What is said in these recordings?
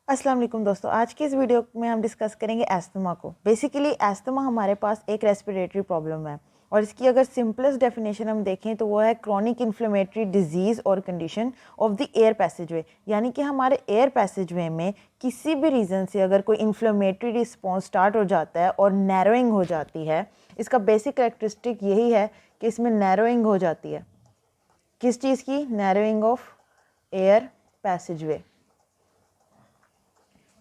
अस्सलाम वालेकुम दोस्तों, आज की इस वीडियो में हम डिस्कस करेंगे एस्थमा को। बेसिकली एस्थमा हमारे पास एक रेस्पिरेटरी प्रॉब्लम है और इसकी अगर सिंपलेस्ट डेफिनेशन हम देखें तो वो है क्रॉनिक इन्फ्लेमेटरी डिजीज़ और कंडीशन ऑफ द एयर पैसेजवे। यानी कि हमारे एयर पैसेजवे में किसी भी रीज़न से अगर कोई इन्फ्लेमेटरी रिस्पॉन्स स्टार्ट हो जाता है और नैरोइंग हो जाती है। इसका बेसिक करेक्टरिस्टिक यही है कि इसमें नैरोइंग हो जाती है। किस चीज़ की? Narrowing of air passageway.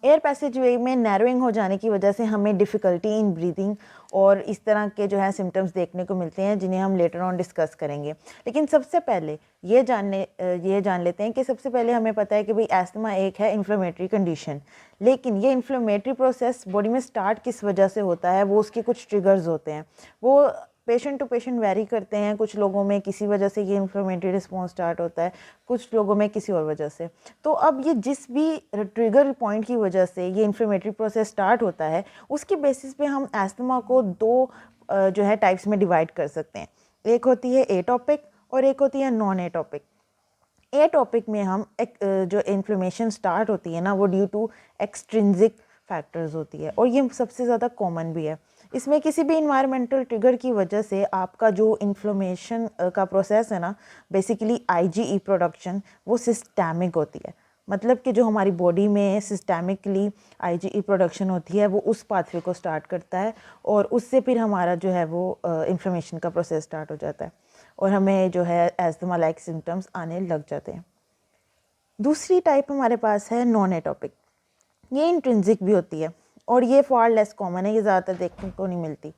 Air passageway में नैरोइंग हो जाने की वजह से हमें डिफ़िकल्टी इन ब्रीदिंग और इस तरह के जो है सिम्टम्स देखने को मिलते हैं, जिन्हें हम लेटर ऑन डिस्कस करेंगे। लेकिन सबसे पहले ये जान लेते हैं कि सबसे पहले हमें पता है कि भाई एस्थमा एक है इन्फ्लेमेटरी कंडीशन। लेकिन ये इन्फ्लेमेटरी प्रोसेस बॉडी में स्टार्ट किस वजह से होता है, वो उसके कुछ ट्रिगर्स होते हैं। वो पेशेंट टू पेशेंट वेरी करते हैं। कुछ लोगों में किसी वजह से ये इन्फ्लेमेटरी रिस्पॉन्स स्टार्ट होता है, कुछ लोगों में किसी और वजह से। तो अब ये जिस भी ट्रिगर पॉइंट की वजह से ये इन्फ्लेमेटरी प्रोसेस स्टार्ट होता है, उसकी बेसिस पे हम एस्थमा को दो जो है टाइप्स में डिवाइड कर सकते हैं। एक होती है एटॉपिक और एक होती है नॉन एटॉपिक। एटॉपिक में हम जो इन्फ्लेमेशन स्टार्ट होती है ना, वो ड्यू टू एक्सट्रिंसिक फैक्टर्स होती है और ये सबसे ज़्यादा कॉमन भी है। इसमें किसी भी इन्वायरमेंटल ट्रिगर की वजह से आपका जो इन्फ्लेमेशन का प्रोसेस है ना, बेसिकली आईजीई प्रोडक्शन, वो सिस्टेमिक होती है। मतलब कि जो हमारी बॉडी में सिस्टेमिकली आईजीई प्रोडक्शन होती है, वो उस पाथवे को स्टार्ट करता है और उससे फिर हमारा जो है वो इन्फ्लेमेशन का प्रोसेस स्टार्ट हो जाता है और हमें जो है एस्थमा लाइक सिम्टम्स आने लग जाते हैं। दूसरी टाइप हमारे पास है नॉन एटॉपिक। ये इंट्रिंसिक भी होती है और ये फार लेस कॉमन है, ये ज़्यादातर देखने को नहीं मिलती।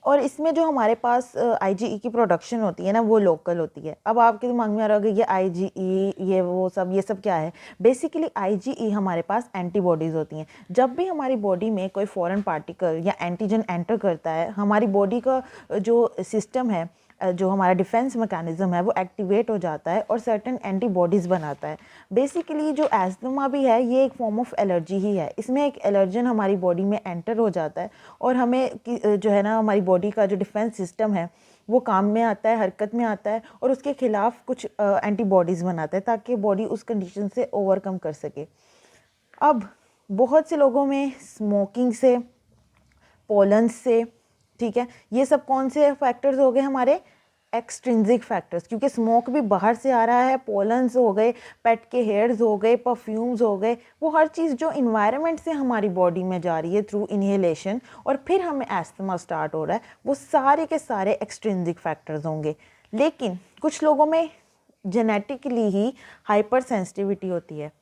और इसमें जो हमारे पास आईजीई की प्रोडक्शन होती है ना, वो लोकल होती है। अब आपके दिमाग में आ रहा होगा ये आईजीई ये सब क्या है। बेसिकली आईजीई हमारे पास एंटीबॉडीज़ होती हैं। जब भी हमारी बॉडी में कोई फॉरेन पार्टिकल या एंटीजन एंटर करता है, हमारी बॉडी का जो सिस्टम है, जो हमारा डिफेंस मैकेनिज्म है, वो एक्टिवेट हो जाता है और सर्टेन एंटीबॉडीज़ बनाता है। बेसिकली जो एस्थमा भी है, ये एक फॉर्म ऑफ एलर्जी ही है। इसमें एक एलर्जन हमारी बॉडी में एंटर हो जाता है और हमें जो है ना, हमारी बॉडी का जो डिफेंस सिस्टम है वो काम में आता है, हरकत में आता है और उसके खिलाफ कुछ एंटीबॉडीज़ बनाता है ताकि बॉडी उस कंडीशन से ओवरकम कर सके। अब बहुत से लोगों में स्मोकिंग से, पोलन से, ठीक है, ये सब कौन से फैक्टर्स हो गए हमारे? एक्सट्रिंसिक फैक्टर्स, क्योंकि स्मोक भी बाहर से आ रहा है, पोलन्स हो गए, पेट के हेयर्स हो गए, परफ्यूम्स हो गए, वो हर चीज़ जो इन्वायरमेंट से हमारी बॉडी में जा रही है थ्रू इनहेलेशन और फिर हमें एस्थमा स्टार्ट हो रहा है, वो सारे के सारे एक्सट्रिंसिक फैक्टर्स होंगे। लेकिन कुछ लोगों में जेनेटिकली ही हाइपर सेंसिटिविटी होती है।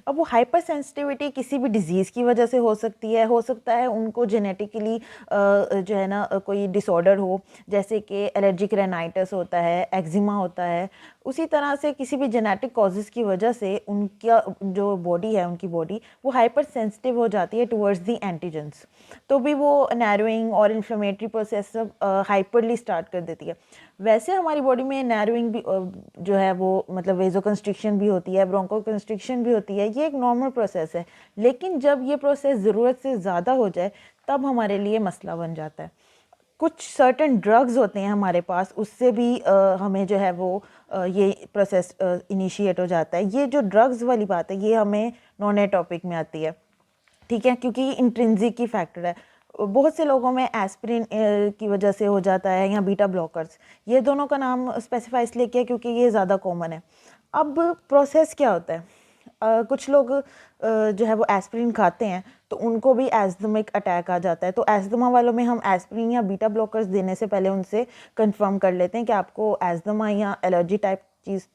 अब वो हाइपर सेंसिटिविटी किसी भी डिज़ीज़ की वजह से हो सकती है। हो सकता है उनको जेनेटिकली जो है ना कोई डिसऑर्डर हो, जैसे कि एलर्जिक रेनाइटिस होता है, एक्जिमा होता है। उसी तरह से किसी भी जेनेटिक कॉजेज़ की वजह से उनका जो बॉडी है, उनकी बॉडी वो हाइपर सेंसिटिव हो जाती है टुवर्ड्स दी एंटीजेंस। तो भी वो नैरोइंग और इन्फ्लेमेटरी प्रोसेस सब हाइपरली स्टार्ट कर देती है। वैसे हमारी बॉडी में नैरोइंग भी जो है वो मतलब वेजो कंस्ट्रिक्शन भी होती है, ब्रोंको कंस्ट्रिक्शन भी होती है। ये एक नॉर्मल प्रोसेस है। लेकिन जब ये प्रोसेस ज़रूरत से ज़्यादा हो जाए तब हमारे लिए मसला बन जाता है। कुछ सर्टेन ड्रग्स होते हैं हमारे पास, उससे भी हमें जो है वो ये प्रोसेस इनिशिएट हो जाता है। ये जो ड्रग्स वाली बात है, ये हमें नॉन एटॉपिक में आती है, ठीक है, क्योंकि ये इंट्रिंसिक की फैक्टर है। बहुत से लोगों में एस्पिरिन की वजह से हो जाता है या बीटा ब्लॉकर्स। ये दोनों का नाम स्पेसिफाई इसलिए किया क्योंकि ये ज़्यादा कॉमन है। अब प्रोसेस क्या होता है? कुछ लोग जो है वो एस्पिरिन खाते हैं तो उनको भी एस्थमिक अटैक आ जाता है। तो एस्थमा वालों में हम एस्पिरिन या बीटा ब्लॉकर्स देने से पहले उनसे कंफर्म कर लेते हैं कि आपको एस्थमा या एलर्जी टाइप चीज़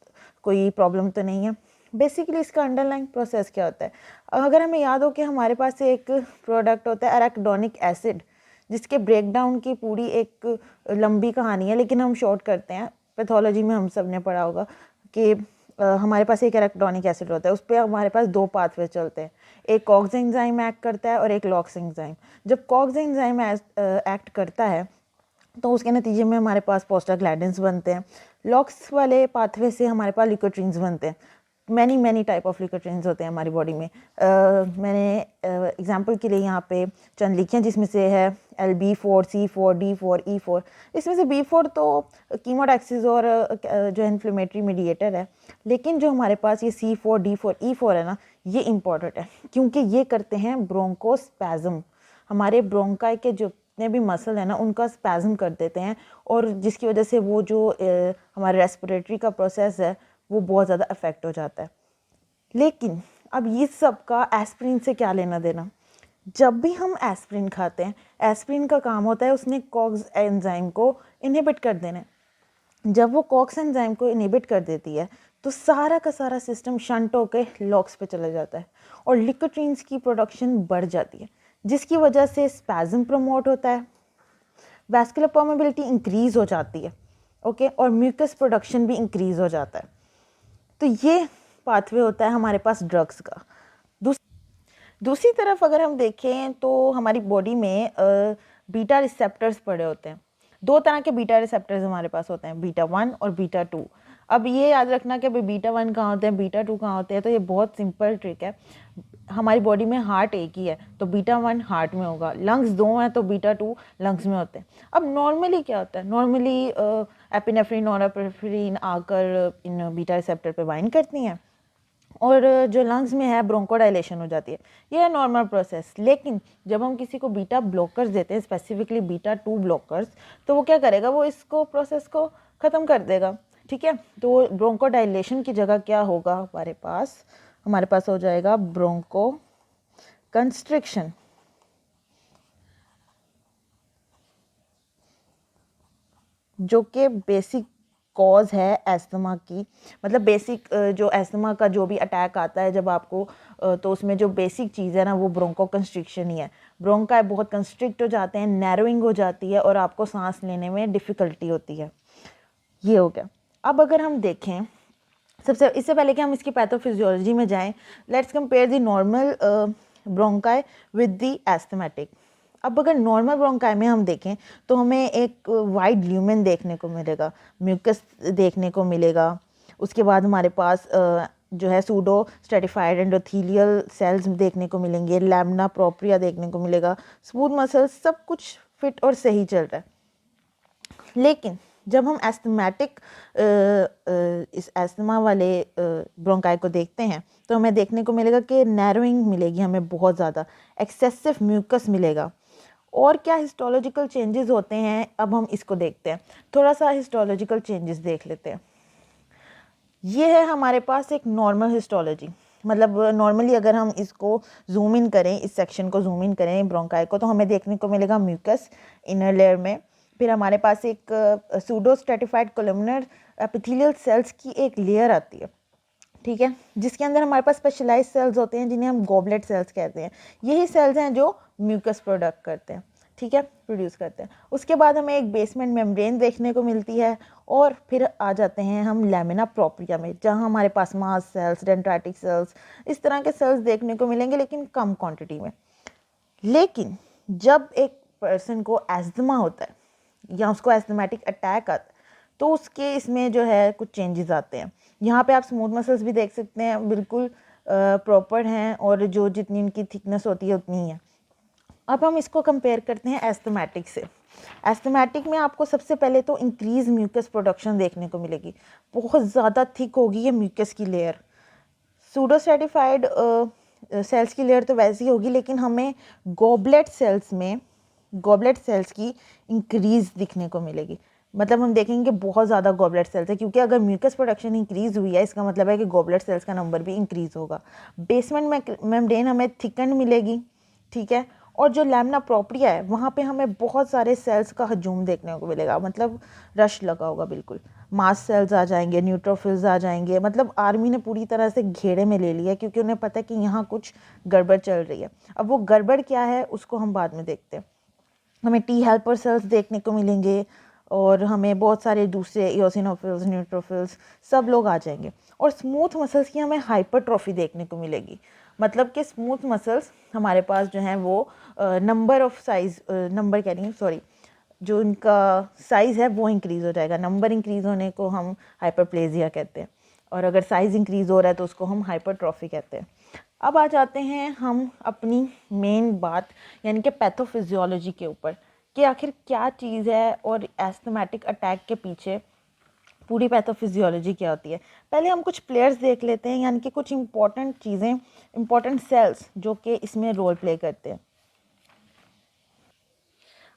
कोई प्रॉब्लम तो नहीं है। बेसिकली इसका अंडरलाइंग प्रोसेस क्या होता है? अगर हमें याद हो कि हमारे पास एक प्रोडक्ट होता है एराकिडोनिक एसिड, जिसके ब्रेकडाउन की पूरी एक लंबी कहानी है, लेकिन हम शॉर्ट करते हैं। पैथोलॉजी में हम सब ने पढ़ा होगा कि हमारे पास एक एराकिडोनिक एसिड होता है, उस पर हमारे पास दो पाथवे चलते हैं। एक कॉक्स एंजाइम एक्ट करता है और एक लॉक्स एंजाइम। जब कॉक्स एंजाइम एक्ट करता है तो उसके नतीजे में हमारे पास प्रोस्टाग्लैंडिन्स बनते हैं। लॉक्स वाले पाथवे से हमारे पास ल्यूकोट्रीन्स बनते हैं। मैनी मैनी टाइप ऑफ लिकोट्रीन्स होते हैं हमारी बॉडी में। मैंने एग्जांपल के लिए यहाँ पे चंद लिखे हैं, जिसमें से है LB4, C4, D4, E4। इसमें से B4 तो कीमोटैक्सिस और जो इन्फ्लेमेटरी मीडिएटर है, लेकिन जो हमारे पास ये C4, D4, E4 है ना, ये इम्पॉर्टेंट है क्योंकि ये करते हैं ब्रोंकोस्पैज्म। हमारे ब्रोंकाई के जो जितने भी मसल है ना, उनका स्पैज्म कर देते हैं, और जिसकी वजह से वो जो हमारे रेस्पिरेटरी का प्रोसेस है वो बहुत ज़्यादा अफेक्ट हो जाता है। लेकिन अब ये सब का एस्प्रिन से क्या लेना देना? जब भी हम एस्प्रिन खाते हैं, एस्प्रिन का काम होता है उसने कॉक्स एंजाइम को इनहिबिट कर देना है। जब वो कॉक्स एंजाइम को इनहिबिट कर देती है तो सारा का सारा सिस्टम शंट होकर लॉक्स पे चला जाता है और लिकोट्रीन्स की प्रोडक्शन बढ़ जाती है, जिसकी वजह से स्पैज्म प्रमोट होता है, वैस्कुलर परमेबिलिटी इंक्रीज़ हो जाती है, ओके, और म्यूकस प्रोडक्शन भी इंक्रीज़ हो जाता है। तो ये पाथवे होता है हमारे पास ड्रग्स का। दूसरी तरफ अगर हम देखें तो हमारी बॉडी में बीटा रिसेप्टर्स पड़े होते हैं। दो तरह के बीटा रिसेप्टर्स हमारे पास होते हैं, बीटा 1 और बीटा 2। अब ये याद रखना कि भाई बीटा 1 कहाँ होते हैं, बीटा 2 कहाँ होते हैं, तो ये बहुत सिंपल ट्रिक है। हमारी बॉडी में हार्ट एक ही है तो बीटा 1 हार्ट में होगा, लंग्स 2 हैं तो बीटा 2 लंग्स में होते हैं। अब नॉर्मली क्या होता है, नॉर्मली एपिनेफ्रिन और नॉरएपिनेफ्रिन आकर इन बीटा रिसेप्टर पे बाइंड करती हैं और जो लंग्स में है ब्रोंकोडाइलेशन हो जाती है। ये है नॉर्मल प्रोसेस। लेकिन जब हम किसी को बीटा ब्लॉकर्स देते हैं, स्पेसिफिकली बीटा 2 ब्लॉकर्स, तो वो क्या करेगा, वो इसको प्रोसेस को ख़त्म कर देगा, ठीक है। तो ब्रोंकोडाइलेशन की जगह क्या होगा हमारे पास हो जाएगा ब्रोंको कंस्ट्रिक्शन, जो कि बेसिक कॉज है एस्थमा की। मतलब बेसिक जो एस्थमा का जो भी अटैक आता है जब आपको, तो उसमें जो बेसिक चीज़ है ना वो ब्रोंको कंस्ट्रिक्शन ही है। ब्रोंकाई बहुत कंस्ट्रिक्ट हो जाते हैं, नैरोइंग हो जाती है और आपको सांस लेने में डिफ़िकल्टी होती है। ये हो गया। अब अगर हम देखें, इससे पहले कि हम इसकी पैथोफिजियोलॉजी में जाएं, let's compare the normal bronchi with the asthmatic. अब अगर नॉर्मल ब्रोंकाई में हम देखें तो हमें एक वाइड ल्यूमेन देखने को मिलेगा, म्यूकस देखने को मिलेगा। उसके बाद हमारे पास जो है सूडो स्ट्रेटिफाइड एंडोथेलियल सेल्स देखने को मिलेंगे, लैमिना प्रोप्रिया देखने को मिलेगा, स्मूथ मसल्स, सब कुछ फिट और सही चल रहा है। लेकिन जब हम एस्थमेटिक इस एस्थमा वाले ब्रोंकाई को देखते हैं तो हमें देखने को मिलेगा कि नैरोइंग मिलेगी, हमें बहुत ज़्यादा एक्सेसिव म्यूकस मिलेगा। और क्या हिस्टोलॉजिकल चेंजेस होते हैं, अब हम इसको देखते हैं। थोड़ा सा हिस्टोलॉजिकल चेंजेस देख लेते हैं। ये है हमारे पास एक नॉर्मल हिस्टोलॉजी। मतलब नॉर्मली अगर हम इसको जूम इन करें, इस सेक्शन को जूम इन करें ब्रोंकाई को, तो हमें देखने को मिलेगा म्यूकस इनर लेयर में। फिर हमारे पास एक pseudo stratified columnar epithelial cells की एक लेयर आती है, ठीक है, जिसके अंदर हमारे पास स्पेशलाइज सेल्स होते हैं जिन्हें हम गॉबलेट सेल्स कहते हैं। यही सेल्स हैं जो म्यूकस प्रोडक्ट करते हैं, ठीक है, प्रोड्यूस करते हैं। उसके बाद हमें एक बेसमेंट मेम्ब्रेन देखने को मिलती है और फिर आ जाते हैं हम लैमिना प्रोप्रिया में, जहाँ हमारे पास मास सेल्स, डेंड्राइटिक सेल्स, इस तरह के सेल्स देखने को मिलेंगे, लेकिन कम क्वांटिटी में। लेकिन जब एक पर्सन को एस्थमा होता है या उसको एस्थमेटिक अटैक आता है तो उसके इसमें जो है कुछ चेंजेस आते हैं। यहाँ पे आप स्मूथ मसल्स भी देख सकते हैं, बिल्कुल प्रॉपर हैं और जो जितनी उनकी थिकनेस होती है उतनी ही है। अब हम इसको कंपेयर करते हैं एस्थमेटिक से। एस्थमेटिक में आपको सबसे पहले तो इंक्रीज म्यूकस प्रोडक्शन देखने को मिलेगी, बहुत ज़्यादा थिक होगी ये म्यूकस की लेयर। सूडो स्ट्रेटिफाइड सेल्स की लेयर तो वैसी होगी, लेकिन हमें गॉबलेट सेल्स की इंक्रीज दिखने को मिलेगी। मतलब हम देखेंगे बहुत ज़्यादा गॉबलेट सेल्स है, क्योंकि अगर म्यूकस प्रोडक्शन इंक्रीज़ हुई है इसका मतलब है कि गॉबलेट सेल्स का नंबर भी इंक्रीज़ होगा। बेसमेंट मेम्ब्रेन हमें थिकन मिलेगी, ठीक है, और जो लैमिना प्रोप्रिया है वहाँ पे हमें बहुत सारे सेल्स का हजूम देखने को मिलेगा, मतलब रश लगा होगा बिल्कुल। मास सेल्स आ जाएंगे, न्यूट्रोफिल्स आ जाएंगे, मतलब आर्मी ने पूरी तरह से घेरे में ले लिया, क्योंकि उन्हें पता है कि यहाँ कुछ गड़बड़ चल रही है। अब वो गड़बड़ क्या है उसको हम बाद में देखते हैं। हमें टी हेल्पर सेल्स देखने को मिलेंगे और हमें बहुत सारे दूसरे इओसिनोफिल्स, न्यूट्रोफिल्स, सब लोग आ जाएंगे। और स्मूथ मसल्स की हमें हाइपरट्रॉफी देखने को मिलेगी। मतलब कि स्मूथ मसल्स हमारे पास जो हैं वो जो उनका साइज़ है वो इंक्रीज़ हो जाएगा। नंबर इंक्रीज़ होने को हम हाइपरप्लेजिया कहते हैं। और अगर साइज़ इंक्रीज़ हो रहा है तो उसको हम हाइपरट्रॉफी कहते हैं। अब आ जाते हैं हम अपनी मेन बात यानी कि पैथोफिजियोलॉजी के ऊपर, कि आखिर क्या चीज़ है और एस्थमेटिक अटैक के पीछे पूरी पैथोफिजियोलॉजी क्या होती है। पहले हम कुछ प्लेयर्स देख लेते हैं, यानी कि कुछ इंपॉर्टेंट चीज़ें, इंपॉर्टेंट सेल्स जो कि इसमें रोल प्ले करते हैं।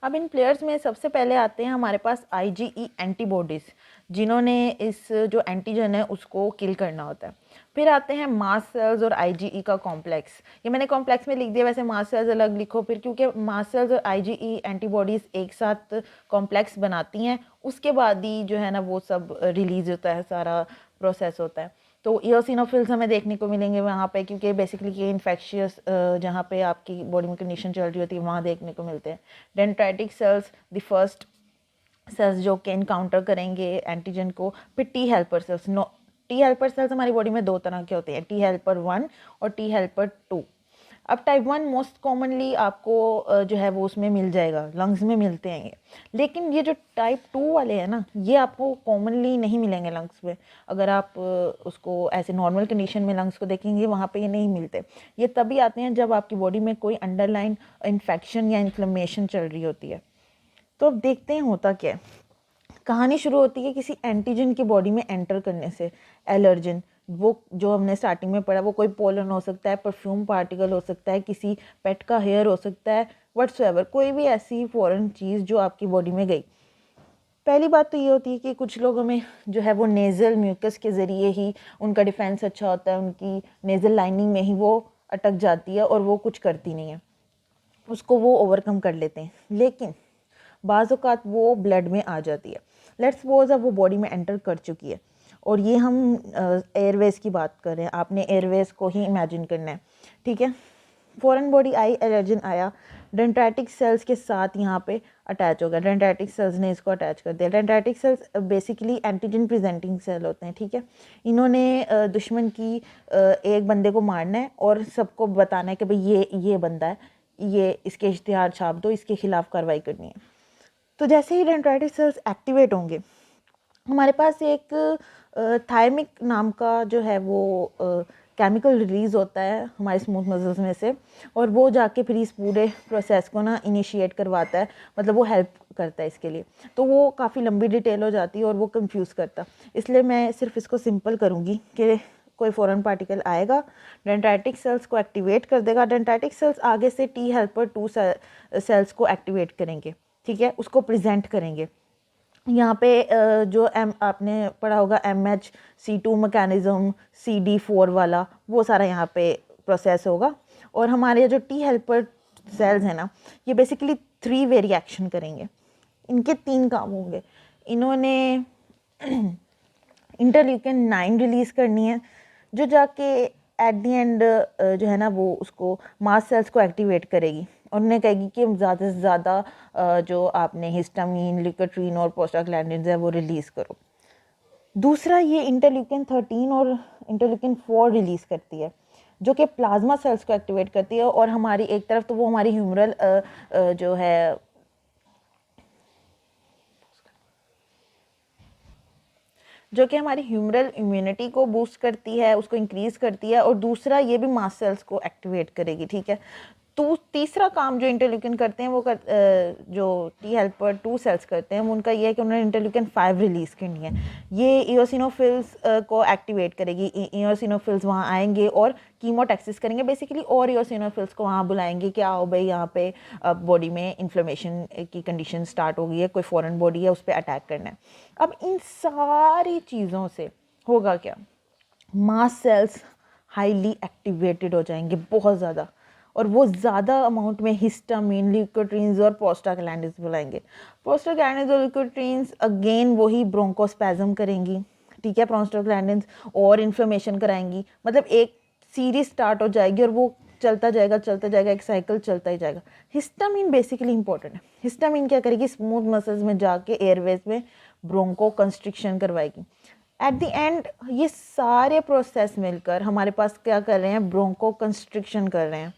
अब इन प्लेयर्स में सबसे पहले आते हैं हमारे पास आईजीई एंटीबॉडीज़, जिन्होंने इस जो एंटीजन है उसको किल करना होता है। फिर आते हैं मास्ट सेल्स और आईजीई का कॉम्प्लेक्स। ये मैंने कॉम्प्लेक्स में लिख दिया, वैसे मास्ट सेल्स अलग लिखो फिर, क्योंकि मास्ट सेल्स और आईजीई एंटीबॉडीज़ एक साथ कॉम्प्लेक्स बनाती हैं, उसके बाद ही जो है ना वो सब रिलीज़ होता है, सारा प्रोसेस होता है। तो ईओसिनोफिल्स हमें देखने को मिलेंगे वहाँ पे, क्योंकि बेसिकली ये इन्फेक्शियस जहाँ पे आपकी बॉडी में कंडीशन चल रही होती है वहाँ देखने को मिलते हैं। Dendritic cells the first cells जो कि इनकाउंटर करेंगे एंटीजन को। फिर T helper cells. No, T helper cells हमारी बॉडी में दो तरह के होते हैं, टी हेल्पर 1 और टी हेल्पर 2। अब टाइप 1 मोस्ट कॉमनली आपको जो है वो उसमें मिल जाएगा, लंग्स में मिलते हैं ये। लेकिन ये जो टाइप 2 वाले हैं ना, ये आपको कॉमनली नहीं मिलेंगे लंग्स में। अगर आप उसको ऐसे नॉर्मल कंडीशन में लंग्स को देखेंगे वहाँ पे ये नहीं मिलते। ये तभी आते हैं जब आपकी बॉडी में कोई अंडरलाइन इन्फेक्शन या इन्फ्लेमेशन चल रही होती है। तो अब देखते हैं होता क्या है। कहानी शुरू होती है किसी एंटीजन की बॉडी में एंटर करने से। एलर्जन, वो जो हमने स्टार्टिंग में पढ़ा, वो कोई पोलन हो सकता है, परफ्यूम पार्टिकल हो सकता है, किसी पेट का हेयर हो सकता है, व्हाट्सएवर, कोई भी ऐसी फॉरेन चीज़ जो आपकी बॉडी में गई। पहली बात तो ये होती है कि कुछ लोगों में जो है वो नेज़ल म्यूकस के ज़रिए ही उनका डिफेंस अच्छा होता है, उनकी नेज़ल लाइनिंग में ही वो अटक जाती है और वो कुछ करती नहीं है, उसको वो ओवरकम कर लेते हैं। लेकिन बाज़ औक़ात वो ब्लड में आ जाती है। लेट्स सपोज अब वो बॉडी में एंटर कर चुकी है, और ये हम एयरवेज़ की बात कर रहे हैं, आपने एयरवेज़ को ही इमेजिन करना है, ठीक है। फॉरेन बॉडी आई, एलर्जन आया, डेंड्राइटिक सेल्स के साथ यहाँ पे अटैच हो गया, डेंड्राइटिक सेल्स ने इसको अटैच कर दिया। Dendritic cells basically antigen presenting cell होते हैं, ठीक है। इन्होंने दुश्मन की एक बंदे को मारना है और सबको बताना है कि भाई ये बंदा है, ये इसके इश्तिहार छाप दो, इसके खिलाफ कार्रवाई करनी है। तो जैसे ही डेंड्राइटिक सेल्स एक्टिवेट होंगे, हमारे पास एक थायमिक नाम का जो है वो केमिकल रिलीज़ होता है हमारे स्मूथ मसल्स में से, और वो जाके फिर इस पूरे प्रोसेस को ना इनिशिएट करवाता है, मतलब वो हेल्प करता है इसके लिए। तो वो काफ़ी लंबी डिटेल हो जाती है और वो कंफ्यूज करता, इसलिए मैं सिर्फ इसको सिंपल करूँगी कि कोई फॉरेन पार्टिकल आएगा, डेंड्राइटिक सेल्स को एक्टिवेट कर देगा, डेंड्राइटिक सेल्स आगे से टी हेल्पर 2 सेल्स को एक्टिवेट करेंगे, ठीक है, उसको प्रेजेंट करेंगे। यहाँ पे जो आपने पढ़ा होगा MHC2 मैकेनिज़्म, CD4 वाला, वो सारा यहाँ पे प्रोसेस होगा। और हमारे जो टी हेल्पर सेल्स हैं ना, ये बेसिकली 3 वे रिएक्शन करेंगे। इनके 3 काम होंगे। इन्होंने इंटरल्यूकिन 9 रिलीज़ करनी है, जो जाके एट द एंड जो है ना वो उसको मास्ट सेल्स को एक्टिवेट करेगी और उन्हें कहेगी कि ज़्यादा से ज़्यादा जो आपने हिस्टामीन, ल्यूकोट्रीन और प्रोस्टाग्लैंडिन्स है वो रिलीज़ करो। दूसरा, ये इंटरल्यूकिन 13 और इंटरल्यूकिन 4 रिलीज़ करती है, जो कि प्लाज्मा सेल्स को एक्टिवेट करती है। और हमारी एक तरफ तो वो हमारी ह्यूमरल जो है जो कि हमारी ह्यूमरल इम्यूनिटी को बूस्ट करती है, उसको इंक्रीज़ करती है, और दूसरा ये भी मास्ट सेल्स को एक्टिवेट करेगी, ठीक है। तो तीसरा काम जो इंटरल्यूकिन करते हैं वो जो टी हेल्पर 2 सेल्स करते हैं, वो उनका ये है कि उन्होंने इंटरल्यूकिन 5 रिलीज़ करनी है। ये ईओसिनोफिल्स को एक्टिवेट करेगी। ईओसिनोफिल्स वहाँ आएंगे और कीमोटैक्सिस करेंगे बेसिकली, और ईओसिनोफिल्स को वहाँ बुलाएंगे कि आओ भाई यहाँ पे बॉडी में इन्फ्लेमेशन की कंडीशन स्टार्ट हो गई है, कोई फॉरेन बॉडी है, उस पर अटैक करना है। अब इन सारी चीज़ों से होगा क्या, मास्ट सेल्स हाईली एक्टिवेटेड हो जाएंगे बहुत ज़्यादा, और वो ज़्यादा अमाउंट में हिस्टामिन, ल्यूकोट्रीन्स और प्रोस्टाग्लैंडिन्स बुलाएंगे। प्रोस्टाग्लैंडिन्स और ल्यूकोट्रीन्स अगेन वही ब्रोंकोस्पैज्म करेंगी, ठीक है, प्रोस्टाग्लैंडिन्स और इन्फ्लेमेशन कराएंगी, मतलब एक सीरीज स्टार्ट हो जाएगी और वो चलता जाएगा, एक साइकिल चलता ही जाएगा। हिस्टामिन बेसिकली इंपॉर्टेंट है। हिस्टामिन क्या करेगी, स्मूथ मसल्स में जाके एयरवेज में ब्रोंको कंस्ट्रिक्शन करवाएगी। एट द एंड ये सारे प्रोसेस मिलकर हमारे पास क्या कर रहे हैं, ब्रोंको कंस्ट्रिक्शन कर रहे हैं।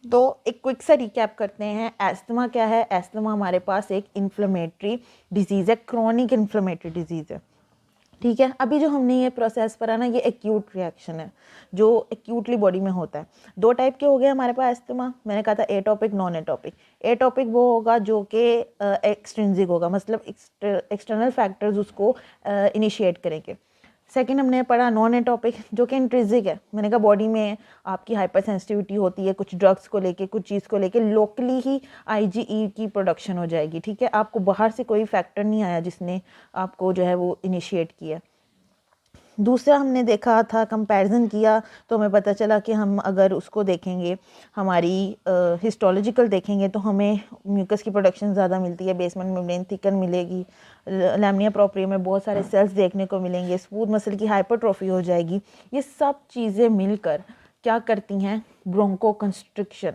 तो एक क्विक सा रिकैप करते हैं। एस्थमा क्या है, एस्थमा हमारे पास एक इन्फ्लेमेटरी डिजीज़ है, क्रॉनिक इन्फ्लेमेटरी डिजीज़ है। ठीक है। अभी जो हमने ये प्रोसेस पढ़ा ना, ये एक्यूट रिएक्शन है जो एक्यूटली बॉडी में होता है। दो टाइप के हो गए हमारे पास अस्थमा, मैंने कहा था एटॉपिक नॉन एटॉपिक। एटॉपिक वो होगा जो कि एक्सट्रिंसिक होगा, मतलब एक्सटर्नल फैक्टर्स उसको इनिशिएट करेंगे। सेकंड हमने पढ़ा नॉन एटॉपिक जो कि इंट्रिंसिक है। मैंने कहा बॉडी में आपकी हाइपर सेंसिटिविटी होती है कुछ ड्रग्स को लेके, कुछ चीज़ को लेके, लोकली ही आईजीई की प्रोडक्शन हो जाएगी। ठीक है, आपको बाहर से कोई फैक्टर नहीं आया जिसने आपको जो है वो इनिशिएट किया। दूसरा हमने देखा था, कंपैरिजन किया, तो हमें पता चला कि हम अगर उसको देखेंगे, हमारी हिस्टोलॉजिकल देखेंगे, तो हमें म्यूकस की प्रोडक्शन ज़्यादा मिलती है, बेसमेंट मेम्ब्रेन थिकन मिलेगी, लैमिनिया प्रोप्रिया में बहुत सारे सेल्स देखने को मिलेंगे, स्मूथ मसल की हाइपरट्रॉफी हो जाएगी। ये सब चीज़ें मिलकर क्या करती हैं, ब्रोंको कंस्ट्रिक्शन,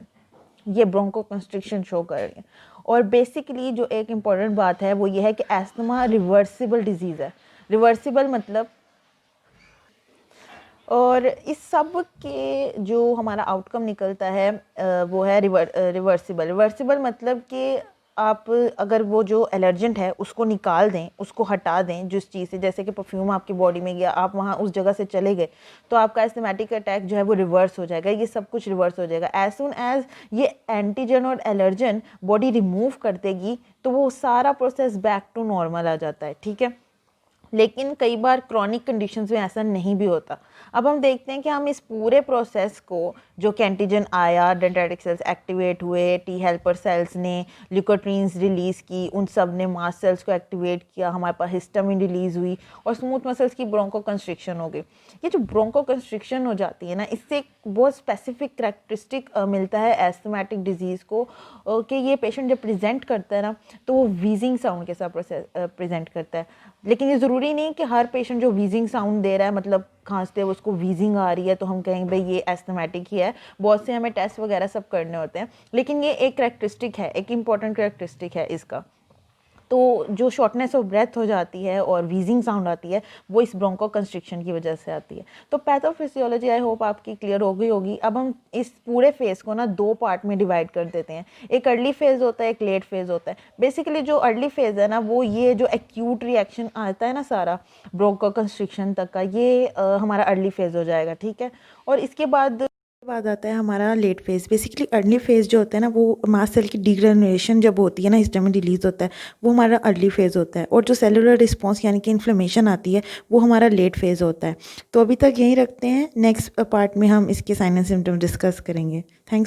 ये ब्रोंको कंस्ट्रिक्शन शो कर रही है। और बेसिकली जो एक इम्पॉर्टेंट बात है वो ये है कि एस्थमा रिवर्सिबल डिजीज़ है। रिवर्सिबल मतलब, और इस सब के जो हमारा आउटकम निकलता है वो है रिवर्सिबल। रिवर्सिबल मतलब कि आप अगर वो जो एलर्जेंट है उसको निकाल दें, उसको हटा दें जिस चीज़ से, जैसे कि परफ्यूम आपकी बॉडी में गया, आप वहाँ उस जगह से चले गए, तो आपका एस्थमेटिक अटैक जो है वो रिवर्स हो जाएगा। ये सब कुछ रिवर्स हो जाएगा एज सुन एज ये एंटीजन और एलर्जन बॉडी रिमूव कर देगी, तो वो सारा प्रोसेस बैक टू नॉर्मल आ जाता है। ठीक है, लेकिन कई बार क्रॉनिक कंडीशंस में ऐसा नहीं भी होता। अब हम देखते हैं कि हम इस पूरे प्रोसेस को, जो कि एंटीजन आया, डेंड्राइटिक सेल्स एक्टिवेट हुए, टी हेल्पर सेल्स ने ल्यूकोट्रीन्स रिलीज़ की, उन सब ने मास्ट सेल्स को एक्टिवेट किया, हमारे पास हिस्टामिन रिलीज़ हुई और स्मूथ मसल्स की ब्रोंको कंस्ट्रिक्शन हो गई। ये जो ब्रोंको कंस्ट्रिक्शन हो जाती है ना, इससे एक बहुत स्पेसिफिक करेक्टरिस्टिक मिलता है एस्थमेटिक डिजीज़ को, कि ये पेशेंट जब प्रेजेंट करता है ना, तो वो वीजिंग साउंड के साथ प्रेजेंट करता है। लेकिन ये ज़रूरी नहीं कि हर पेशेंट जो वीजिंग साउंड दे रहा है, मतलब खांसते हुए उसको वीजिंग आ रही है, तो हम कहेंगे भाई ये एस्थमेटिक ही है। बहुत से हमें टेस्ट वगैरह सब करने होते हैं, लेकिन ये एक करेक्टरिस्टिक है, एक इम्पॉर्टेंट करेक्टरिस्टिक है इसका। तो जो शॉर्टनेस ऑफ ब्रेथ हो जाती है और वीजिंग साउंड आती है, वो इस ब्रोंको कंस्ट्रिक्शन की वजह से आती है। तो पैथोफिजियोलॉजी आई होप आपकी क्लियर हो गई होगी। अब हम इस पूरे फेज़ को ना दो पार्ट में डिवाइड कर देते हैं, एक अर्ली फेज़ होता है, एक लेट फेज़ होता है। बेसिकली जो अर्ली फेज़ है ना, वो ये जो एक्यूट रिएक्शन आता है ना सारा ब्रोंको कंस्ट्रिक्शन तक का, ये हमारा अर्ली फेज़ हो जाएगा। ठीक है, और इसके बाद आता है हमारा late phase. Basically early phase जो होता है ना, वो मास्ट सेल की डिग्रेनुलेशन जब होती है ना, हिस्टामिन रिलीज़ होता है, वो हमारा अर्ली फेज़ होता है। और जो सेलुलर रिस्पॉन्स यानी कि इन्फ्लेमेशन आती है, वो हमारा लेट फेज़ होता है। तो अभी तक यहीं रखते हैं, नेक्स्ट पार्ट में हम इसके साइन एंड सिम्टम डिस्कस करेंगे। थैंक्स।